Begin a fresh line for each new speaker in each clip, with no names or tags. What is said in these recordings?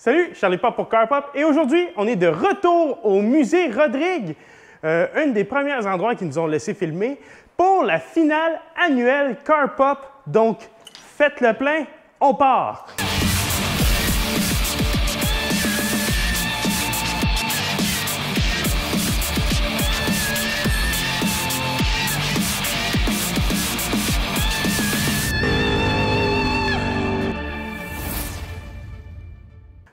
Salut, Charlie Pop pour Car Pop et aujourd'hui, on est de retour au musée Rodrigue, un des premiers endroits qui nous ont laissé filmer pour la finale annuelle Car Pop. Donc, faites le plein, on part!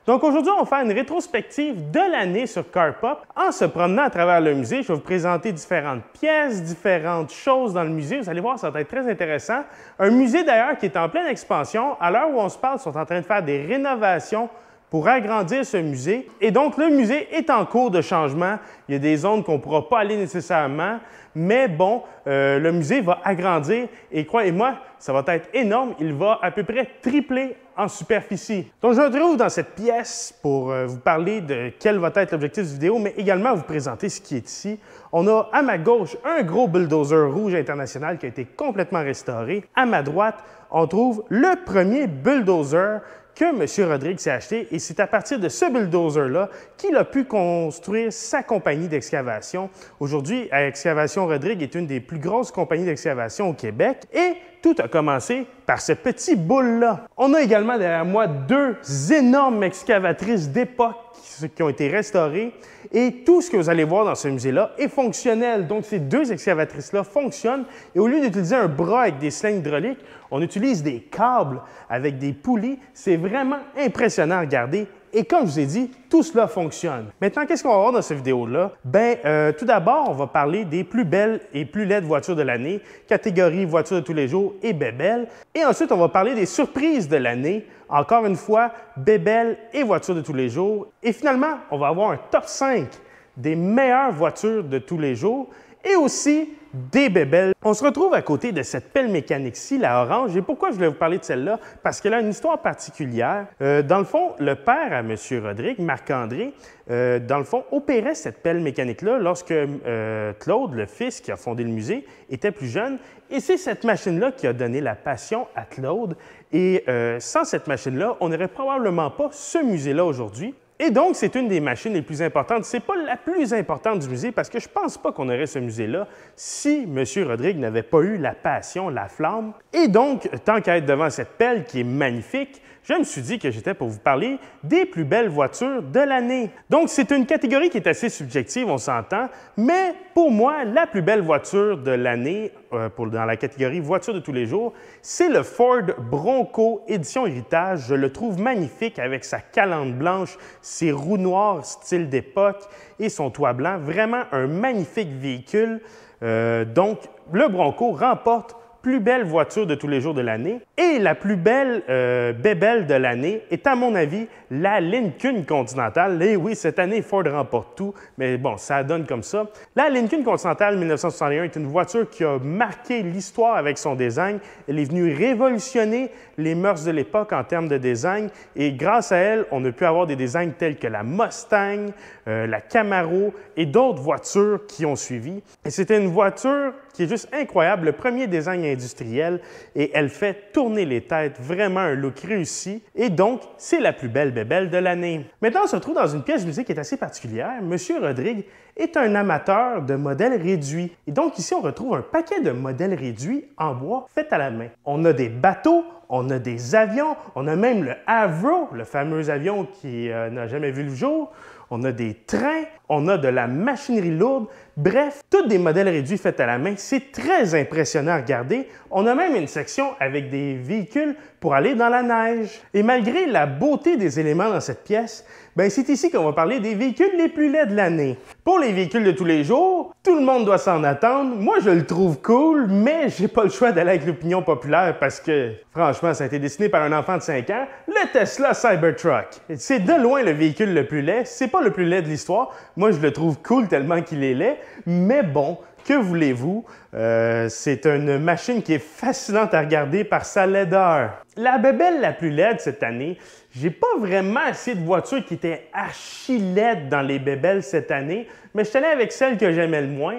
Donc aujourd'hui, on va faire une rétrospective de l'année sur Car Pop. En se promenant à travers le musée, je vais vous présenter différentes pièces, différentes choses dans le musée. Vous allez voir, ça va être très intéressant. Un musée d'ailleurs qui est en pleine expansion. À l'heure où on se parle, ils sont en train de faire des rénovations pour agrandir ce musée. Et donc, le musée est en cours de changement. Il y a des zones qu'on ne pourra pas aller nécessairement, mais bon, le musée va agrandir et croyez-moi, ça va être énorme. Il va à peu près tripler en superficie. Donc, je me retrouve dans cette pièce pour vous parler de quel va être l'objectif de vidéo, mais également vous présenter ce qui est ici. On a à ma gauche un gros bulldozer rouge international qui a été complètement restauré. À ma droite, on trouve le premier bulldozer que M. Rodrigue s'est acheté et c'est à partir de ce bulldozer-là qu'il a pu construire sa compagnie d'excavation. Aujourd'hui, Excavation Rodrigue est une des plus grosses compagnies d'excavation au Québec et tout a commencé par ce petit boule-là. On a également derrière moi deux énormes excavatrices d'époque qui ont été restaurées et tout ce que vous allez voir dans ce musée-là est fonctionnel. Donc, ces deux excavatrices-là fonctionnent et au lieu d'utiliser un bras avec des slingues hydrauliques, on utilise des câbles avec des poulies. C'est vraiment impressionnant à regarder. Et comme je vous ai dit, tout cela fonctionne. Maintenant, qu'est-ce qu'on va voir dans cette vidéo-là? Tout d'abord, on va parler des plus belles et plus laides voitures de l'année, catégorie voitures de tous les jours et bébelles. Et ensuite, on va parler des surprises de l'année. Encore une fois, bébelles et voitures de tous les jours. Et finalement, on va avoir un top 5 des meilleures voitures de tous les jours et aussi des bébelles. On se retrouve à côté de cette pelle mécanique-ci, la orange. Et pourquoi je voulais vous parler de celle-là? Parce qu'elle a une histoire particulière. Dans le fond, le père à M. Rodrigue, Marc-André, dans le fond, opérait cette pelle mécanique-là lorsque Claude, le fils qui a fondé le musée, était plus jeune. Et c'est cette machine-là qui a donné la passion à Claude. Et sans cette machine-là, on n'aurait probablement pas ce musée-là aujourd'hui. Et donc, c'est une des machines les plus importantes. Ce n'est pas la plus importante du musée parce que je ne pense pas qu'on aurait ce musée-là si M. Rodrigue n'avait pas eu la passion, la flamme. Et donc, tant qu'à être devant cette pelle qui est magnifique, je me suis dit que j'étais pour vous parler des plus belles voitures de l'année. Donc, c'est une catégorie qui est assez subjective, on s'entend, mais pour moi, la plus belle voiture de l'année dans la catégorie voiture de tous les jours, c'est le Ford Bronco Édition Héritage. Je le trouve magnifique avec sa calandre blanche, ses roues noires style d'époque et son toit blanc. Vraiment un magnifique véhicule. Donc, le Bronco remporte plus belle voiture de tous les jours de l'année. Et la plus belle bébelle de l'année est, à mon avis, la Lincoln Continental. Et oui, cette année, Ford remporte tout, mais bon, ça donne comme ça. La Lincoln Continental 1961 est une voiture qui a marqué l'histoire avec son design. Elle est venue révolutionner les mœurs de l'époque en termes de design. Et grâce à elle, on a pu avoir des designs tels que la Mustang, la Camaro et d'autres voitures qui ont suivi. Et c'était une voiture qui est juste incroyable, le premier design industriel, et elle fait tourner les têtes, vraiment un look réussi, et donc, c'est la plus belle bébelle de l'année. Maintenant, on se retrouve dans une pièce musée qui est assez particulière. M. Rodrigue est un amateur de modèles réduits, et donc ici, on retrouve un paquet de modèles réduits en bois faits à la main. On a des bateaux, on a des avions, on a même le Avro, le fameux avion qui n'a jamais vu le jour. On a des trains, on a de la machinerie lourde. Bref, tous des modèles réduits faits à la main. C'est très impressionnant à regarder. On a même une section avec des véhicules pour aller dans la neige. Et malgré la beauté des éléments dans cette pièce, c'est ici qu'on va parler des véhicules les plus laids de l'année. Pour les véhicules de tous les jours, tout le monde doit s'en attendre. Moi, je le trouve cool, mais j'ai pas le choix d'aller avec l'opinion populaire parce que, franchement, ça a été dessiné par un enfant de 5 ans, le Tesla Cybertruck. C'est de loin le véhicule le plus laid. C'est pas le plus laid de l'histoire. Moi, je le trouve cool tellement qu'il est laid, mais bon, que voulez-vous? C'est une machine qui est fascinante à regarder par sa laideur. La bébelle la plus laide cette année, j'ai pas vraiment essayé de voitures qui étaient archi laides dans les bébelles cette année, mais je suis allé avec celle que j'aimais le moins.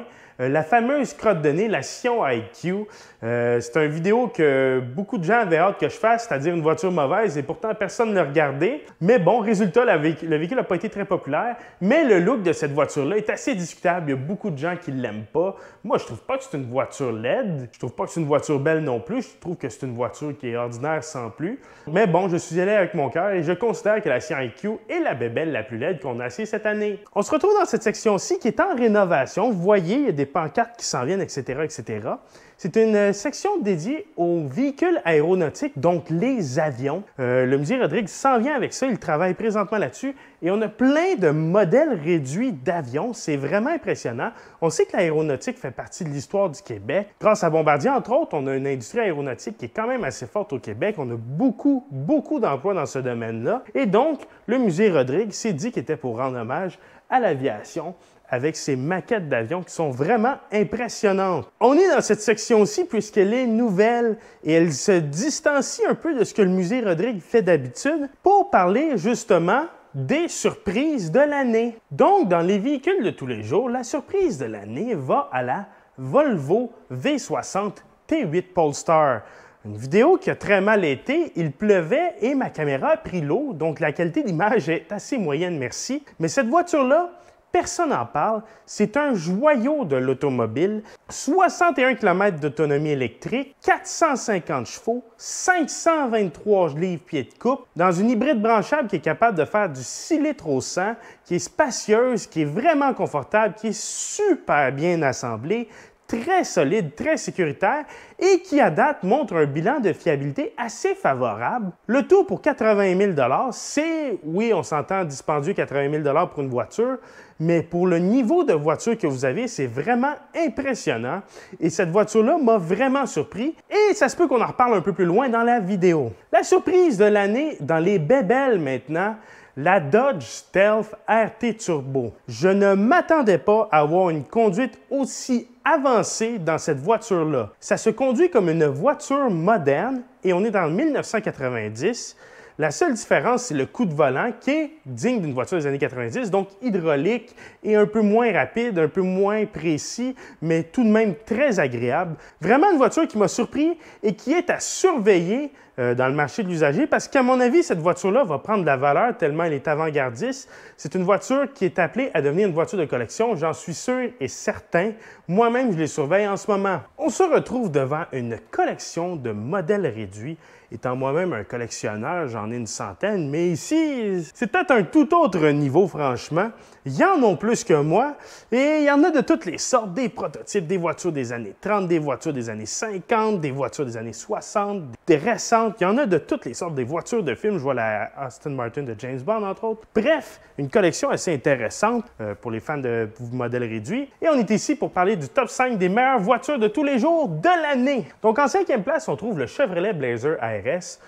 la fameuse crotte de nez, la Sion IQ. C'est une vidéo que beaucoup de gens avaient hâte que je fasse, c'est-à-dire une voiture mauvaise, et pourtant personne ne l'a regardé. Mais bon, résultat, le véhicule n'a pas été très populaire, mais le look de cette voiture-là est assez discutable. Il y a beaucoup de gens qui ne l'aiment pas. Moi, je trouve pas que c'est une voiture laide. Je trouve pas que c'est une voiture belle non plus. Je trouve que c'est une voiture qui est ordinaire sans plus. Mais bon, je suis allé avec mon cœur et je considère que la Sion IQ est la bébelle la plus laide qu'on a essayée cette année. On se retrouve dans cette section-ci qui est en rénovation. Vous voyez, il y a des pancartes qui s'en viennent, etc., etc. C'est une section dédiée aux véhicules aéronautiques, donc les avions. Le musée Rodrigue s'en vient avec ça, il travaille présentement là-dessus et on a plein de modèles réduits d'avions. C'est vraiment impressionnant. On sait que l'aéronautique fait partie de l'histoire du Québec. Grâce à Bombardier, entre autres, on a une industrie aéronautique qui est quand même assez forte au Québec. On a beaucoup d'emplois dans ce domaine-là. Et donc, le musée Rodrigue s'est dit qu'il était pour rendre hommage à l'aviation, avec ces maquettes d'avions qui sont vraiment impressionnantes. On est dans cette section-ci puisqu'elle est nouvelle et elle se distancie un peu de ce que le musée Rodrigue fait d'habitude pour parler justement des surprises de l'année. Donc, dans les véhicules de tous les jours, la surprise de l'année va à la Volvo V60 T8 Polestar. Une vidéo qui a très mal été, il pleuvait et ma caméra a pris l'eau, donc la qualité d'image est assez moyenne, merci. Mais cette voiture-là, personne n'en parle, c'est un joyau de l'automobile, 61 km d'autonomie électrique, 450 chevaux, 523 livres-pieds de coupe, dans une hybride branchable qui est capable de faire du 6 litres au 100, qui est spacieuse, qui est vraiment confortable, qui est super bien assemblée, très solide, très sécuritaire et qui, à date, montre un bilan de fiabilité assez favorable. Le tout pour 80 000 $, c'est, oui, on s'entend dispendieux 80 000 $ pour une voiture, mais pour le niveau de voiture que vous avez, c'est vraiment impressionnant. Et cette voiture-là m'a vraiment surpris et ça se peut qu'on en reparle un peu plus loin dans la vidéo. La surprise de l'année dans les bébelles maintenant, la Dodge Stealth RT Turbo. Je ne m'attendais pas à avoir une conduite aussi avancée dans cette voiture-là. Ça se conduit comme une voiture moderne et on est dans 1990. La seule différence, c'est le coup de volant qui est digne d'une voiture des années 90, donc hydraulique et un peu moins rapide, un peu moins précis, mais tout de même très agréable. Vraiment une voiture qui m'a surpris et qui est à surveiller dans le marché de l'usager parce qu'à mon avis, cette voiture-là va prendre de la valeur tellement elle est avant-gardiste. C'est une voiture qui est appelée à devenir une voiture de collection, j'en suis sûr et certain. Moi-même, je les surveille en ce moment. On se retrouve devant une collection de modèles réduits. Étant moi-même un collectionneur, j'en ai une centaine, mais ici, c'est peut-être un tout autre niveau, franchement. Il y en a plus que moi, et il y en a de toutes les sortes, des prototypes, des voitures des années 30, des voitures des années 50, des voitures des années 60, des récentes, il y en a de toutes les sortes, des voitures de films, je vois la Aston Martin de James Bond, entre autres. Bref, une collection assez intéressante pour les fans de modèles réduits. Et on est ici pour parler du top 5 des meilleures voitures de tous les jours de l'année. Donc en 5e place, on trouve le Chevrolet Blazer ARS.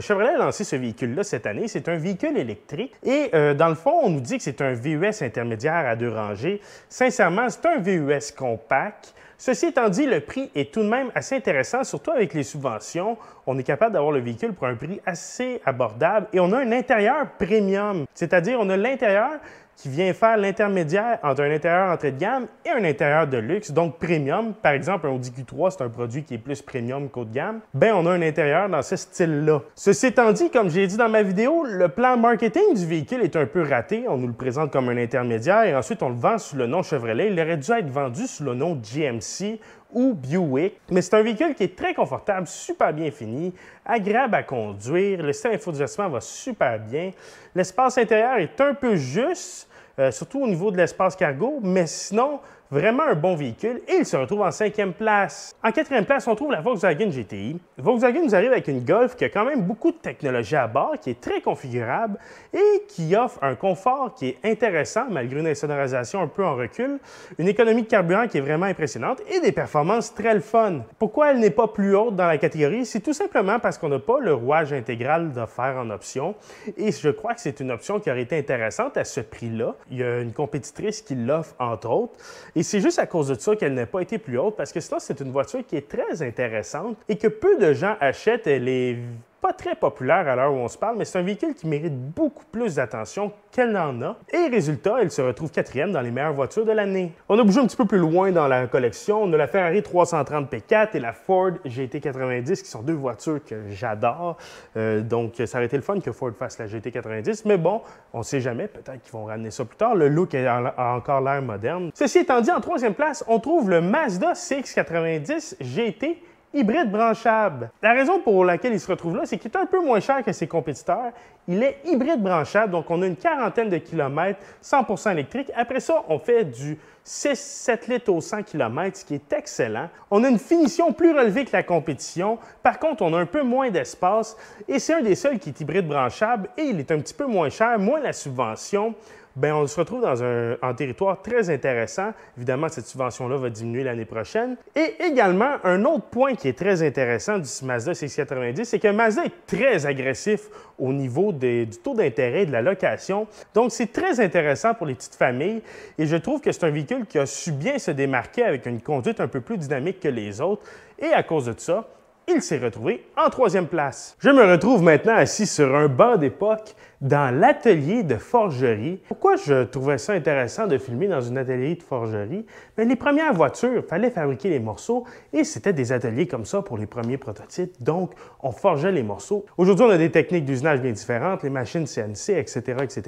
Chevrolet a lancé ce véhicule-là cette année. C'est un véhicule électrique et dans le fond, on nous dit que c'est un VUS intermédiaire à 2 rangées. Sincèrement, c'est un VUS compact. Ceci étant dit, le prix est tout de même assez intéressant, surtout avec les subventions. On est capable d'avoir le véhicule pour un prix assez abordable et on a un intérieur premium, c'est-à-dire on a l'intérieur qui vient faire l'intermédiaire entre un intérieur entrée de gamme et un intérieur de luxe, donc premium. Par exemple, un Audi Q3, c'est un produit qui est plus premium qu'haut de gamme. Ben, on a un intérieur dans ce style-là. Ceci étant dit, comme j'ai dit dans ma vidéo, le plan marketing du véhicule est un peu raté. On nous le présente comme un intermédiaire et ensuite on le vend sous le nom Chevrolet. Il aurait dû être vendu sous le nom GMC ou Buick. Mais c'est un véhicule qui est très confortable, super bien fini, agréable à conduire. Le système d'infodivertissement va super bien. L'espace intérieur est un peu juste, surtout au niveau de l'espace cargo, mais sinon, vraiment un bon véhicule et il se retrouve en 5e place. En 4e place, on trouve la Volkswagen GTI. Volkswagen nous arrive avec une Golf qui a quand même beaucoup de technologie à bord, qui est très configurable et qui offre un confort qui est intéressant malgré une insonorisation un peu en recul, une économie de carburant qui est vraiment impressionnante et des performances très le fun. Pourquoi elle n'est pas plus haute dans la catégorie? C'est tout simplement parce qu'on n'a pas le rouage intégral d'offert en option et je crois que c'est une option qui aurait été intéressante à ce prix-là. Il y a une compétitrice qui l'offre entre autres. Et c'est juste à cause de ça qu'elle n'a pas été plus haute, parce que sinon, c'est une voiture qui est très intéressante et que peu de gens achètent. Elle est pas très populaire à l'heure où on se parle, mais c'est un véhicule qui mérite beaucoup plus d'attention qu'elle n'en a. Et résultat, elle se retrouve 4e dans les meilleures voitures de l'année. On a bougé un petit peu plus loin dans la collection. On a la Ferrari 330 P4 et la Ford GT90, qui sont deux voitures que j'adore. Donc, ça aurait été le fun que Ford fasse la GT90, mais bon, on ne sait jamais, peut-être qu'ils vont ramener ça plus tard. Le look a encore l'air moderne. Ceci étant dit, en 3e place, on trouve le Mazda CX-90 GT hybride branchable. La raison pour laquelle il se retrouve là, c'est qu'il est un peu moins cher que ses compétiteurs. Il est hybride branchable, donc on a une quarantaine de kilomètres 100% électrique. Après ça, on fait du 6-7 litres au 100 km, ce qui est excellent. On a une finition plus relevée que la compétition. Par contre, on a un peu moins d'espace et c'est un des seuls qui est hybride branchable et il est un petit peu moins cher, moins la subvention. Bien, on se retrouve dans un territoire très intéressant. Évidemment, cette subvention-là va diminuer l'année prochaine. Et également, un autre point qui est très intéressant du Mazda CX-90, c'est que Mazda est très agressif au niveau du taux d'intérêt et de la location. Donc, c'est très intéressant pour les petites familles. Et je trouve que c'est un véhicule qui a su bien se démarquer avec une conduite un peu plus dynamique que les autres. Et à cause de ça, il s'est retrouvé en 3e place. Je me retrouve maintenant assis sur un banc d'époque dans l'atelier de forgerie. Pourquoi je trouvais ça intéressant de filmer dans un atelier de forgerie? Bien, les premières voitures, il fallait fabriquer les morceaux et c'était des ateliers comme ça pour les premiers prototypes. Donc, on forgeait les morceaux. Aujourd'hui, on a des techniques d'usinage bien différentes, les machines CNC, etc., etc.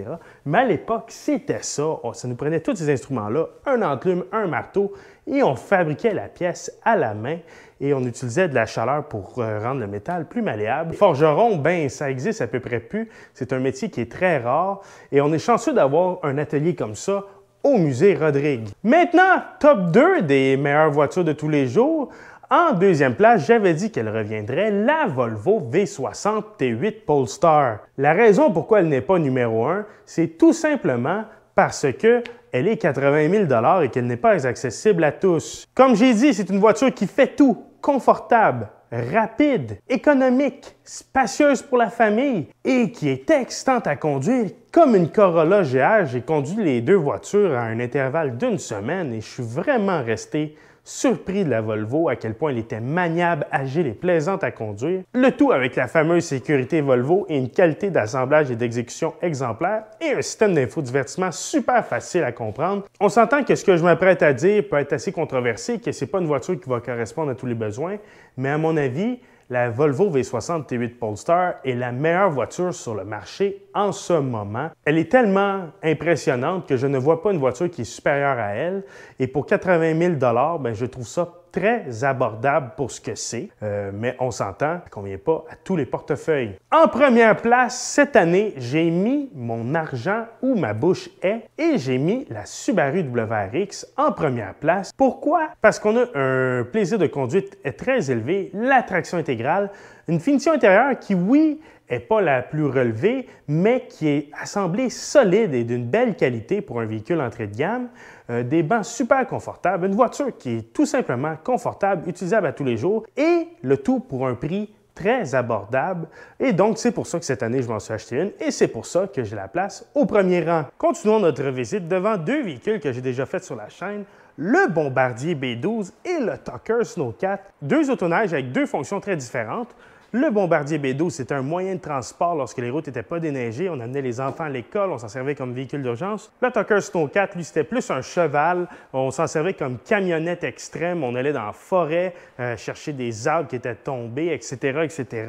Mais à l'époque, c'était ça. Ça nous prenait tous ces instruments-là, un enclume, un marteau, et on fabriquait la pièce à la main et on utilisait de la chaleur pour rendre le métal plus malléable. Forgeron, ben ça existe à peu près plus. C'est un métier qui est très rare et on est chanceux d'avoir un atelier comme ça au musée Rodrigue. Maintenant, top 2 des meilleures voitures de tous les jours. En 2e place, j'avais dit qu'elle reviendrait, la Volvo V60 T8 Polestar. La raison pourquoi elle n'est pas numéro 1, c'est tout simplement parce qu'elle est 80 000 et qu'elle n'est pas accessible à tous. Comme j'ai dit, c'est une voiture qui fait tout, confortable, rapide, économique, spacieuse pour la famille et qui est excitante à conduire comme une Corolla GR. J'ai conduit les deux voitures à un intervalle d'1 semaine et je suis vraiment resté surpris de la Volvo, à quel point elle était maniable, agile et plaisante à conduire. Le tout avec la fameuse sécurité Volvo et une qualité d'assemblage et d'exécution exemplaire et un système d'infodivertissement super facile à comprendre. On s'entend que ce que je m'apprête à dire peut être assez controversé, que ce n'est pas une voiture qui va correspondre à tous les besoins, mais à mon avis, la Volvo V60 T8 Polestar est la meilleure voiture sur le marché en ce moment. Elle est tellement impressionnante que je ne vois pas une voiture qui est supérieure à elle. Et pour 80 000 ben, je trouve ça très abordable pour ce que c'est, mais on s'entend qu'on ne convient pas à tous les portefeuilles. En première place, cette année, j'ai mis mon argent où ma bouche est et j'ai mis la Subaru WRX en première place. Pourquoi? Parce qu'on a un plaisir de conduite très élevé, la traction intégrale, une finition intérieure qui, oui, n'est pas la plus relevée, mais qui est assemblée solide et d'une belle qualité pour un véhicule entrée de gamme, des bancs super confortables, une voiture qui est tout simplement confortable, utilisable à tous les jours et le tout pour un prix très abordable. Et donc, c'est pour ça que cette année, je m'en suis acheté une et c'est pour ça que je la place au premier rang. Continuons notre visite devant deux véhicules que j'ai déjà faits sur la chaîne, le Bombardier B12 et le Tucker Snowcat, deux autoneiges avec deux fonctions très différentes. Le Bombardier B12, c'est un moyen de transport lorsque les routes n'étaient pas déneigées. On amenait les enfants à l'école, on s'en servait comme véhicule d'urgence. Le Tucker Snowcat, lui, c'était plus un cheval. On s'en servait comme camionnette extrême. On allait dans la forêt chercher des arbres qui étaient tombés, etc., etc.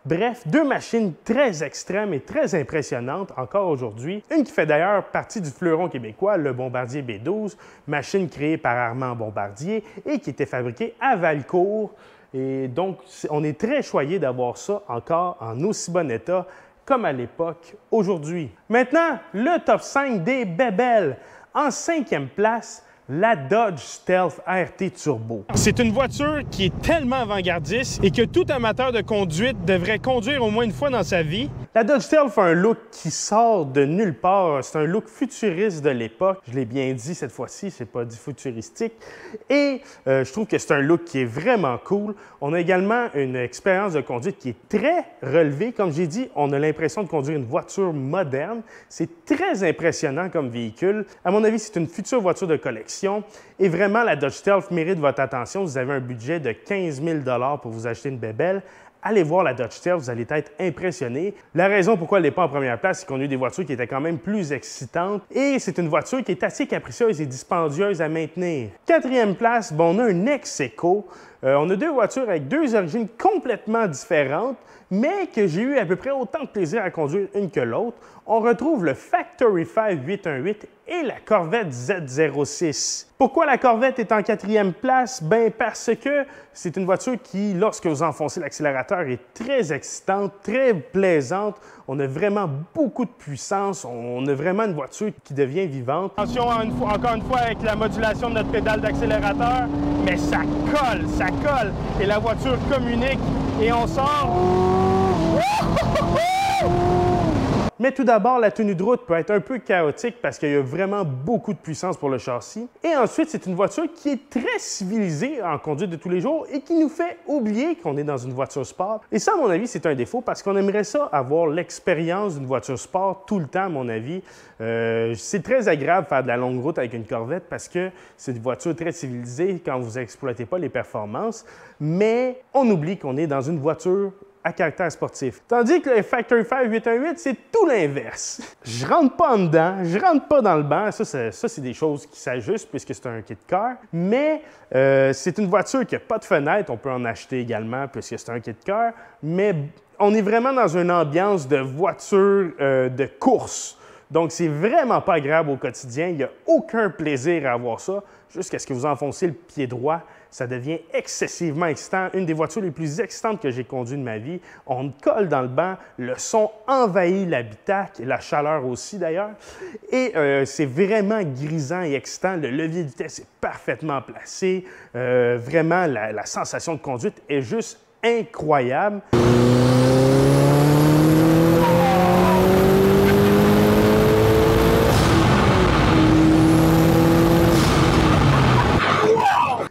Bref, deux machines très extrêmes et très impressionnantes encore aujourd'hui. Une qui fait d'ailleurs partie du fleuron québécois, le Bombardier B12, machine créée par Armand Bombardier et qui était fabriquée à Valcourt. Et donc, on est très choyé d'avoir ça encore en aussi bon état comme à l'époque aujourd'hui. Maintenant, le top 5 des bébelles. En 5e place, la Dodge Stealth RT Turbo. C'est une voiture qui est tellement avant-gardiste et que tout amateur de conduite devrait conduire au moins une fois dans sa vie. La Dodge Stealth a un look qui sort de nulle part. C'est un look futuriste de l'époque. Je l'ai bien dit cette fois-ci, c'est pas dit futuristique. Et je trouve que c'est un look qui est vraiment cool. On a également une expérience de conduite qui est très relevée. Comme j'ai dit, on a l'impression de conduire une voiture moderne. C'est très impressionnant comme véhicule. À mon avis, c'est une future voiture de collection. Et vraiment, la Dodge Stealth mérite votre attention. Vous avez un budget de 15 000 $ pour vous acheter une bébelle. allez voir la Dodge Stealth, vous allez être impressionné. La raison pourquoi elle n'est pas en première place, c'est qu'on a eu des voitures qui étaient quand même plus excitantes et c'est une voiture qui est assez capricieuse et dispendieuse à maintenir. Quatrième place, bon, on a un ex-aequo. On a deux voitures avec deux origines complètement différentes, mais que j'ai eu à peu près autant de plaisir à conduire une que l'autre. On retrouve le Factory 5 818 et la Corvette Z06. Pourquoi la Corvette est en quatrième place? Bien parce que c'est une voiture qui, lorsque vous enfoncez l'accélérateur, est très excitante, très plaisante. On a vraiment beaucoup de puissance. On a vraiment une voiture qui devient vivante. Attention, encore une fois, avec la modulation de notre pédale d'accélérateur, mais ça colle, et la voiture communique, et on sort. Mais tout d'abord, la tenue de route peut être un peu chaotique parce qu'il y a vraiment beaucoup de puissance pour le châssis. Et ensuite, c'est une voiture qui est très civilisée en conduite de tous les jours et qui nous fait oublier qu'on est dans une voiture sport. Et ça, à mon avis, c'est un défaut parce qu'on aimerait ça avoir l'expérience d'une voiture sport tout le temps, à mon avis. C'est très agréable de faire de la longue route avec une Corvette parce que c'est une voiture très civilisée quand vous n'exploitez pas les performances. Mais on oublie qu'on est dans une voiture à caractère sportif. Tandis que le Factory 5 818, c'est tout l'inverse. Je rentre pas en dedans, je rentre pas dans le banc. Ça c'est des choses qui s'ajustent puisque c'est un kit car. Mais c'est une voiture qui n'a pas de fenêtre. On peut en acheter également puisque c'est un kit car. Mais on est vraiment dans une ambiance de voiture de course. Donc, c'est vraiment pas agréable au quotidien. Il n'y a aucun plaisir à avoir ça. Jusqu'à ce que vous enfoncez le pied droit, ça devient excessivement excitant. Une des voitures les plus excitantes que j'ai conduites de ma vie. On colle dans le banc, le son envahit l'habitacle, la chaleur aussi d'ailleurs. Et c'est vraiment grisant et excitant. Le levier de vitesse est parfaitement placé. Vraiment, la sensation de conduite est juste incroyable.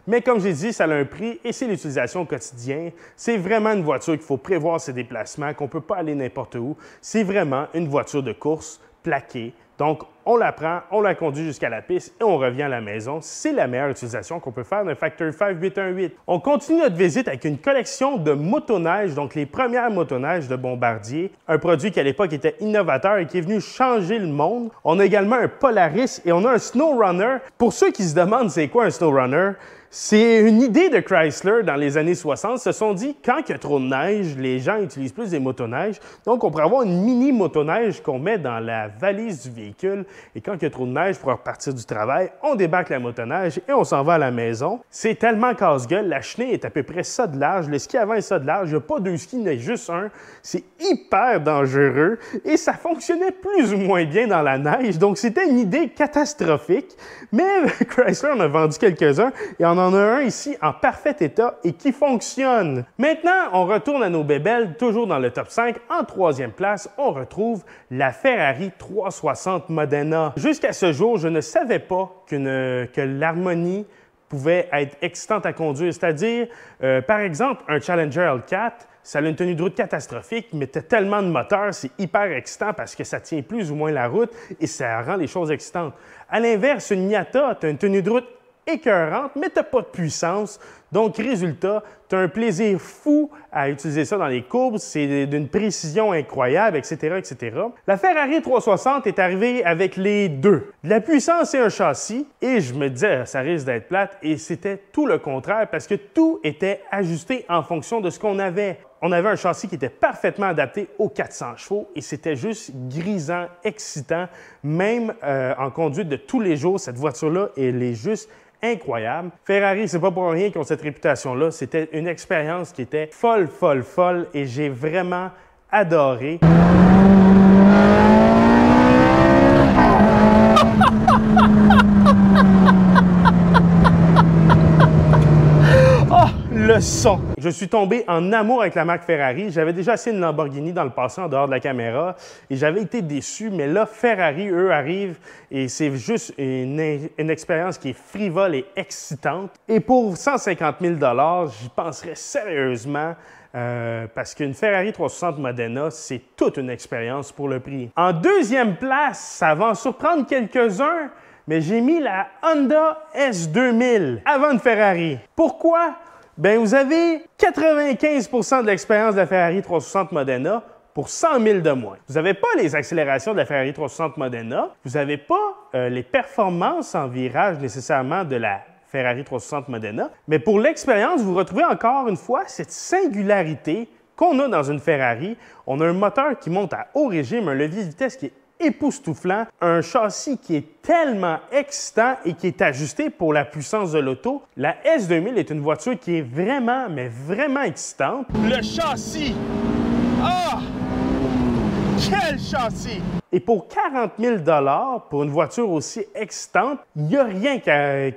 Mais comme j'ai dit, ça a un prix et c'est l'utilisation au quotidien. C'est vraiment une voiture qu'il faut prévoir ses déplacements, qu'on ne peut pas aller n'importe où. C'est vraiment une voiture de course plaquée. Donc, on la prend, on la conduit jusqu'à la piste et on revient à la maison. C'est la meilleure utilisation qu'on peut faire d'un Factory 5 818. On continue notre visite avec une collection de motoneiges, donc les premières motoneiges de Bombardier. Un produit qui à l'époque était innovateur et qui est venu changer le monde. On a également un Polaris et on a un SnowRunner. Pour ceux qui se demandent c'est quoi un SnowRunner, c'est une idée de Chrysler dans les années 60. Ils se sont dit, quand il y a trop de neige, les gens utilisent plus des motoneiges. Donc, on pourrait avoir une mini motoneige qu'on met dans la valise du véhicule. Et quand il y a trop de neige pour repartir du travail, on débarque la motoneige et on s'en va à la maison. C'est tellement casse-gueule. La chenille est à peu près ça de large. Le ski avant est ça de large. Il n'y a pas deux skis, il y en a juste un. C'est hyper dangereux. Et ça fonctionnait plus ou moins bien dans la neige. Donc, c'était une idée catastrophique. Mais Chrysler en a vendu quelques-uns et on en a un ici en parfait état et qui fonctionne. Maintenant, on retourne à nos bébelles, toujours dans le top 5. En troisième place, on retrouve la Ferrari 360 Modena. Jusqu'à ce jour, je ne savais pas que l'harmonie pouvait être excitante à conduire. C'est-à-dire, par exemple, un Challenger L4, ça a une tenue de route catastrophique, mais tu as tellement de moteur, c'est hyper excitant parce que ça tient plus ou moins la route et ça rend les choses excitantes. À l'inverse, une Miata, tu as une tenue de route écœurante, mais tu n'as pas de puissance. Donc, résultat, tu as un plaisir fou à utiliser ça dans les courbes. C'est d'une précision incroyable, etc., etc. La Ferrari 360 est arrivée avec les deux. De la puissance et un châssis. Et je me disais, ça risque d'être plate. Et c'était tout le contraire parce que tout était ajusté en fonction de ce qu'on avait. On avait un châssis qui était parfaitement adapté aux 400 chevaux et c'était juste grisant, excitant. Même en conduite de tous les jours, cette voiture-là, elle est juste incroyable. Ferrari, c'est pas pour rien qu'ils ont cette réputation-là. C'était une expérience qui était folle, folle, folle et j'ai vraiment adoré. Le son! Je suis tombé en amour avec la marque Ferrari. J'avais déjà essayé une Lamborghini dans le passé en dehors de la caméra et j'avais été déçu, mais là, Ferrari, eux, arrivent et c'est juste une expérience qui est frivole et excitante. Et pour 150 000 $, j'y penserais sérieusement parce qu'une Ferrari 360 Modena, c'est toute une expérience pour le prix. En deuxième place, ça va en surprendre quelques-uns, mais j'ai mis la Honda S2000 avant une Ferrari. Pourquoi? Bien, vous avez 95 de l'expérience de la Ferrari 360 Modena pour 100 000 de moins. Vous n'avez pas les accélérations de la Ferrari 360 Modena, vous n'avez pas les performances en virage nécessairement de la Ferrari 360 Modena, mais pour l'expérience, vous retrouvez encore une fois cette singularité qu'on a dans une Ferrari. On a un moteur qui monte à haut régime, un levier de vitesse qui est époustouflant, un châssis qui est tellement excitant et qui est ajusté pour la puissance de l'auto. La S2000 est une voiture qui est vraiment, mais vraiment excitante. Le châssis! Ah! Quel châssis! Et pour 40 000 pour une voiture aussi excitante, il n'y a rien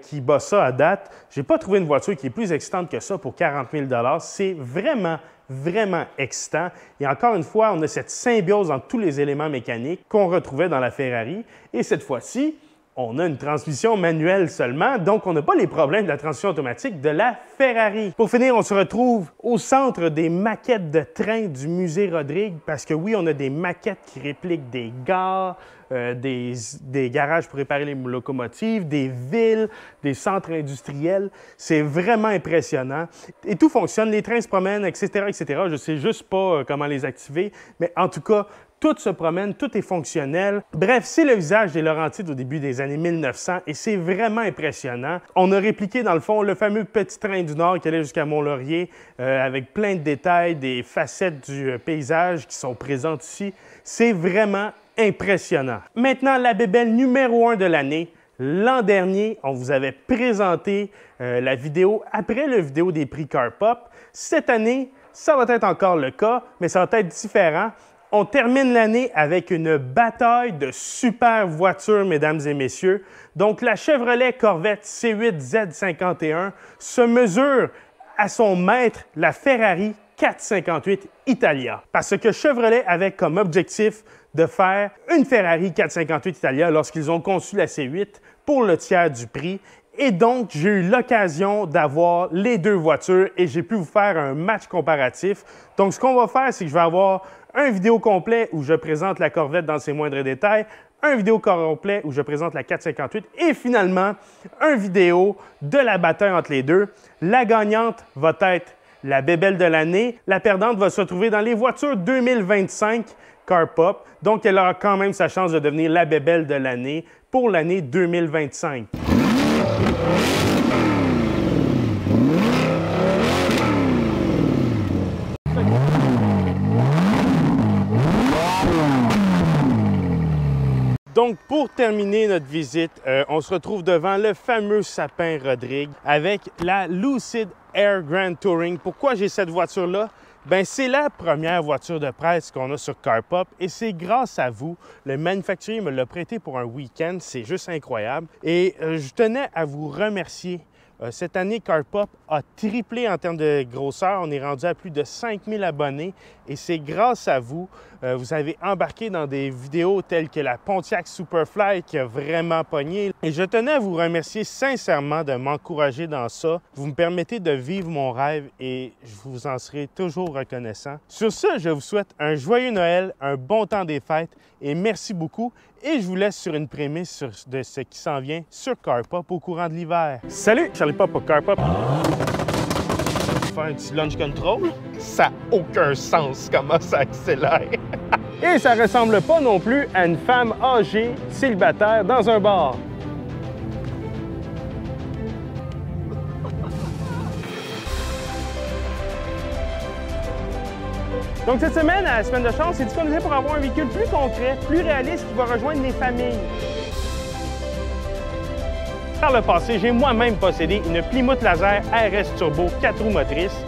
qui bat ça à date. Je n'ai pas trouvé une voiture qui est plus excitante que ça pour 40 000 $. C'est vraiment excitant. Et encore une fois, on a cette symbiose dans tous les éléments mécaniques qu'on retrouvait dans la Ferrari. Et cette fois-ci, on a une transmission manuelle seulement, donc on n'a pas les problèmes de la transmission automatique de la Ferrari. Pour finir, on se retrouve au centre des maquettes de trains du musée Rodrigue, parce que oui, on a des maquettes qui répliquent des gares, des garages pour réparer les locomotives, des villes, des centres industriels. C'est vraiment impressionnant. Et tout fonctionne, les trains se promènent, etc., etc. Je ne sais juste pas comment les activer, mais en tout cas, tout se promène, tout est fonctionnel. Bref, c'est le visage des Laurentides au début des années 1900 et c'est vraiment impressionnant. On a répliqué dans le fond le fameux petit train du Nord qui allait jusqu'à Mont-Laurier avec plein de détails, des facettes du paysage qui sont présentes ici. C'est vraiment impressionnant. Maintenant, la bébelle numéro 1 de l'année. L'an dernier, on vous avait présenté la vidéo après la vidéo des prix CarPop. Cette année, ça va être encore le cas, mais ça va être différent. On termine l'année avec une bataille de super voitures, mesdames et messieurs. Donc, la Chevrolet Corvette C8 Z51 se mesure à son maître, la Ferrari 458 Italia. Parce que Chevrolet avait comme objectif de faire une Ferrari 458 Italia lorsqu'ils ont conçu la C8 pour le tiers du prix. Et donc, j'ai eu l'occasion d'avoir les deux voitures et j'ai pu vous faire un match comparatif. Donc, ce qu'on va faire, c'est que je vais avoir un vidéo complet où je présente la Corvette dans ses moindres détails, un vidéo complet où je présente la 458 et finalement, un vidéo de la bataille entre les deux. La gagnante va être la bébelle de l'année. La perdante va se retrouver dans les voitures 2025 CarPop. Donc, elle aura quand même sa chance de devenir la bébelle de l'année pour l'année 2025. Donc, pour terminer notre visite, on se retrouve devant le fameux sapin Rodrigue avec la Lucid Air Grand Touring. Pourquoi j'ai cette voiture-là? Bien, c'est la première voiture de presse qu'on a sur CarPop et c'est grâce à vous. Le manufacturier me l'a prêté pour un week-end, c'est juste incroyable. Et je tenais à vous remercier. Cette année, CarPop a triplé en termes de grosseur. On est rendu à plus de 5000 abonnés et c'est grâce à vous. Vous avez embarqué dans des vidéos telles que la Pontiac Superfly qui a vraiment pogné. Et je tenais à vous remercier sincèrement de m'encourager dans ça. Vous me permettez de vivre mon rêve et je vous en serai toujours reconnaissant. Sur ce, je vous souhaite un joyeux Noël, un bon temps des fêtes et merci beaucoup. Et je vous laisse sur une prémisse de ce qui s'en vient sur CarPop au courant de l'hiver. Salut, Charlie Pop pour CarPop. Faire un petit launch control, ça n'a aucun sens comment ça accélère. Et ça ressemble pas non plus à une femme âgée, célibataire, dans un bar. Donc cette semaine, à la Semaine de chance, c'est disponible pour avoir un véhicule plus concret, plus réaliste qui va rejoindre les familles. Par le passé, j'ai moi-même possédé une Plymouth Laser RS Turbo 4 roues motrices